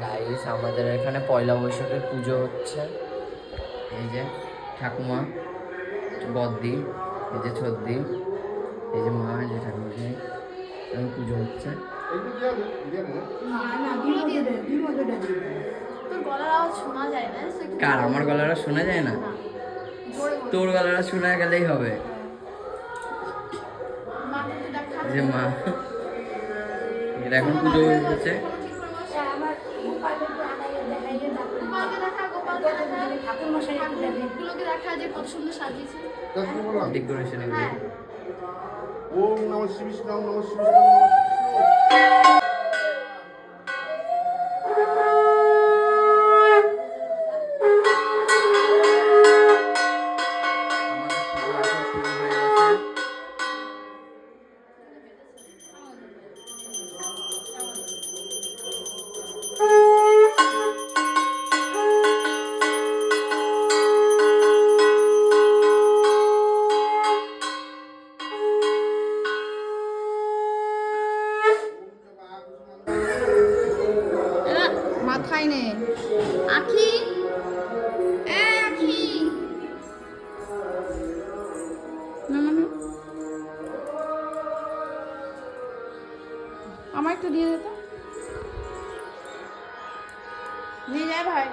Guys আমাদের এখানে পয়লা বৈশাখের পুজো হচ্ছে। এই যে ঠাকুমা, বদ্দি, এই যে ছদ্দি, এই যে মা, যে ঠাকুমশাই, এখন পুজো হচ্ছে। কার? আমার গলাটা শোনা যায় না? তোর গলাটা শোনা গেলেই হবে। যে মা, এটা এখন পুজো হচ্ছে। ডেকোরেশন এগুলো। ওম নমঃ শিবায়, নমঃ শিবায়, মাথায় নে আখি, আখি আমার একটু দিয়ে দে তো। নিয়ে যায় ভাই।